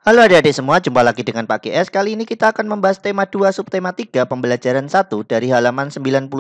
Halo adik-adik semua, jumpa lagi dengan Pak GS. Kali ini kita akan membahas tema 2 subtema 3 pembelajaran 1 dari halaman 99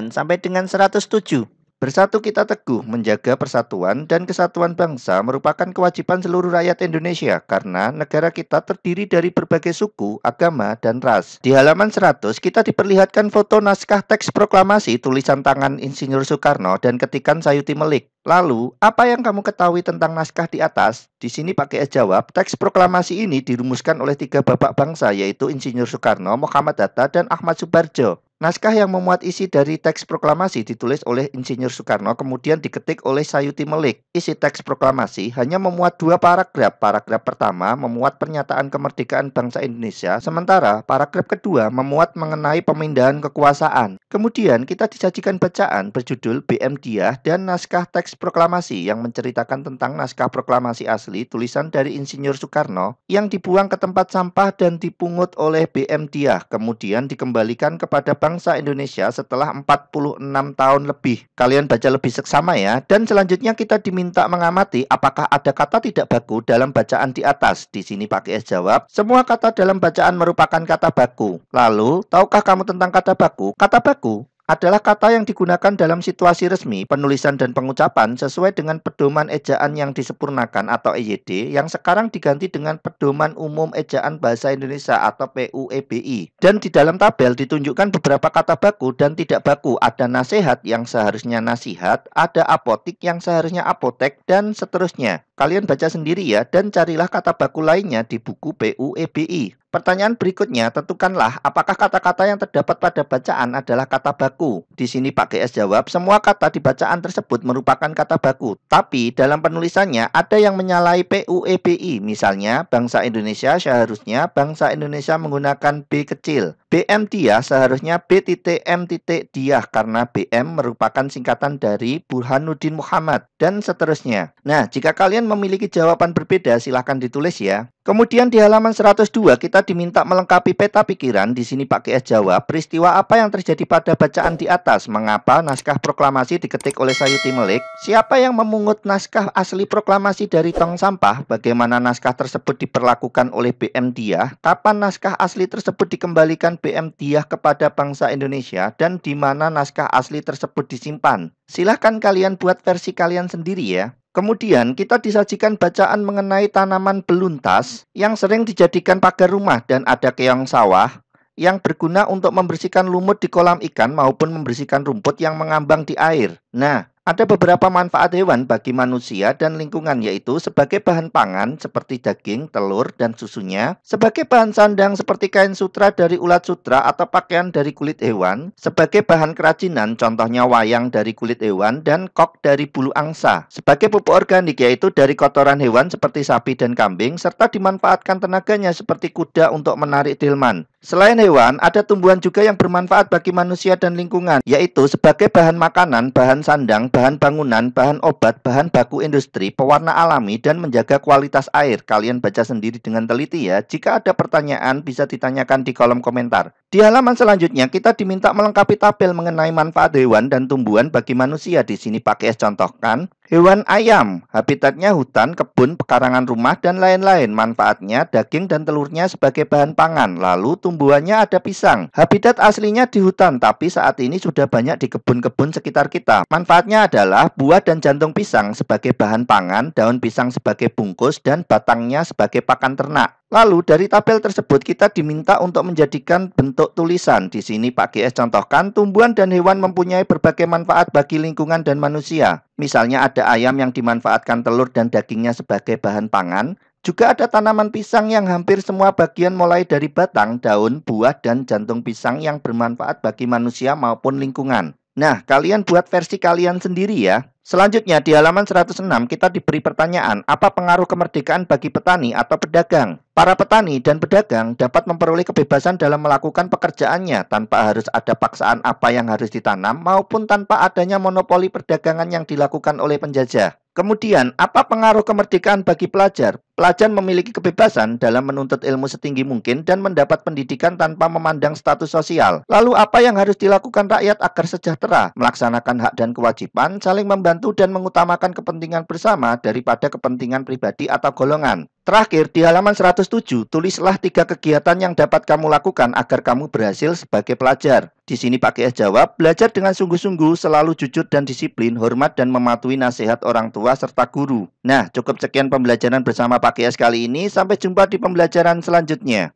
sampai dengan 107. Bersatu kita teguh menjaga persatuan dan kesatuan bangsa merupakan kewajiban seluruh rakyat Indonesia karena negara kita terdiri dari berbagai suku, agama, dan ras. Di halaman 100 kita diperlihatkan foto naskah teks proklamasi tulisan tangan Insinyur Soekarno dan ketikan Sayuti Melik. Lalu, apa yang kamu ketahui tentang naskah di atas? Di sini pakai jawab, teks proklamasi ini dirumuskan oleh 3 bapak bangsa yaitu Insinyur Soekarno, Muhammad Hatta, dan Ahmad Subarjo. Naskah yang memuat isi dari teks proklamasi ditulis oleh Insinyur Soekarno kemudian diketik oleh Sayuti Melik. Isi teks proklamasi hanya memuat 2 paragraf. Paragraf pertama memuat pernyataan kemerdekaan bangsa Indonesia, sementara paragraf kedua memuat mengenai pemindahan kekuasaan. Kemudian kita disajikan bacaan berjudul BM Diah dan naskah teks proklamasi yang menceritakan tentang naskah proklamasi asli tulisan dari Insinyur Soekarno yang dibuang ke tempat sampah dan dipungut oleh BM Diah, kemudian dikembalikan kepada bangsa Indonesia setelah 46 tahun lebih. Kalian baca lebih seksama ya. Dan selanjutnya kita diminta mengamati apakah ada kata tidak baku dalam bacaan di atas. Di sini Pak GS jawab, semua kata dalam bacaan merupakan kata baku. Lalu, tahukah kamu tentang kata baku? Kata baku adalah kata yang digunakan dalam situasi resmi, penulisan dan pengucapan sesuai dengan pedoman ejaan yang disempurnakan atau EYD yang sekarang diganti dengan Pedoman Umum Ejaan Bahasa Indonesia atau PUEBI. Dan di dalam tabel ditunjukkan beberapa kata baku dan tidak baku. Ada nasihat yang seharusnya nasihat, ada apotik yang seharusnya apotek, dan seterusnya. Kalian baca sendiri ya dan carilah kata baku lainnya di buku PUEBI. Pertanyaan berikutnya, tentukanlah apakah kata-kata yang terdapat pada bacaan adalah kata baku. Di sini Pak GS jawab, semua kata di bacaan tersebut merupakan kata baku. Tapi dalam penulisannya ada yang menyalahi PUEBI. Misalnya, bangsa Indonesia seharusnya bangsa Indonesia menggunakan B kecil. BM Diah seharusnya B.M. Diah karena BM merupakan singkatan dari Burhanuddin Muhammad dan seterusnya. Nah, jika kalian memiliki jawaban berbeda silahkan ditulis ya. Kemudian di halaman 102 kita diminta melengkapi peta pikiran. Di sini Pak GS jawab, peristiwa apa yang terjadi pada bacaan di atas? Mengapa naskah proklamasi diketik oleh Sayuti Melik? Siapa yang memungut naskah asli proklamasi dari tong sampah? Bagaimana naskah tersebut diperlakukan oleh BM Diah? Kapan naskah asli tersebut dikembalikan BM Diah kepada bangsa Indonesia? Dan di mana naskah asli tersebut disimpan? Silahkan kalian buat versi kalian sendiri ya. Kemudian kita disajikan bacaan mengenai tanaman beluntas yang sering dijadikan pagar rumah dan ada keong sawah yang berguna untuk membersihkan lumut di kolam ikan maupun membersihkan rumput yang mengambang di air. Nah, ada beberapa manfaat hewan bagi manusia dan lingkungan yaitu sebagai bahan pangan seperti daging, telur, dan susunya, sebagai bahan sandang seperti kain sutra dari ulat sutra atau pakaian dari kulit hewan, sebagai bahan kerajinan contohnya wayang dari kulit hewan dan kok dari bulu angsa, sebagai pupuk organik yaitu dari kotoran hewan seperti sapi dan kambing, serta dimanfaatkan tenaganya seperti kuda untuk menarik delman. Selain hewan, ada tumbuhan juga yang bermanfaat bagi manusia dan lingkungan, yaitu sebagai bahan makanan, bahan sandang, bahan bangunan, bahan obat, bahan baku industri, pewarna alami, dan menjaga kualitas air. Kalian baca sendiri dengan teliti ya. Jika ada pertanyaan, bisa ditanyakan di kolom komentar. Di halaman selanjutnya, kita diminta melengkapi tabel mengenai manfaat hewan dan tumbuhan bagi manusia. Di sini Pak GS contohkan. Hewan ayam, habitatnya hutan, kebun, pekarangan rumah, dan lain-lain. Manfaatnya daging dan telurnya sebagai bahan pangan. Lalu tumbuhannya ada pisang. Habitat aslinya di hutan, tapi saat ini sudah banyak di kebun-kebun sekitar kita. Manfaatnya adalah buah dan jantung pisang sebagai bahan pangan, daun pisang sebagai bungkus, dan batangnya sebagai pakan ternak. Lalu dari tabel tersebut kita diminta untuk menjadikan bentuk tulisan. Di sini Pak GS contohkan tumbuhan dan hewan mempunyai berbagai manfaat bagi lingkungan dan manusia. Misalnya ada ayam yang dimanfaatkan telur dan dagingnya sebagai bahan pangan. Juga ada tanaman pisang yang hampir semua bagian mulai dari batang, daun, buah, dan jantung pisang yang bermanfaat bagi manusia maupun lingkungan. Nah, kalian buat versi kalian sendiri ya. Selanjutnya di halaman 106 kita diberi pertanyaan, apa pengaruh kemerdekaan bagi petani atau pedagang? Para petani dan pedagang dapat memperoleh kebebasan dalam melakukan pekerjaannya tanpa harus ada paksaan apa yang harus ditanam maupun tanpa adanya monopoli perdagangan yang dilakukan oleh penjajah. Kemudian, apa pengaruh kemerdekaan bagi pelajar? Pelajar memiliki kebebasan dalam menuntut ilmu setinggi mungkin dan mendapat pendidikan tanpa memandang status sosial. Lalu apa yang harus dilakukan rakyat agar sejahtera? Melaksanakan hak dan kewajiban, saling membantu membantu dan mengutamakan kepentingan bersama daripada kepentingan pribadi atau golongan. Terakhir, di halaman 107, tulislah 3 kegiatan yang dapat kamu lakukan agar kamu berhasil sebagai pelajar. Di sini Pak GS jawab, belajar dengan sungguh-sungguh, selalu jujur dan disiplin, hormat dan mematuhi nasihat orang tua serta guru. Nah, cukup sekian pembelajaran bersama Pak GS kali ini. Sampai jumpa di pembelajaran selanjutnya.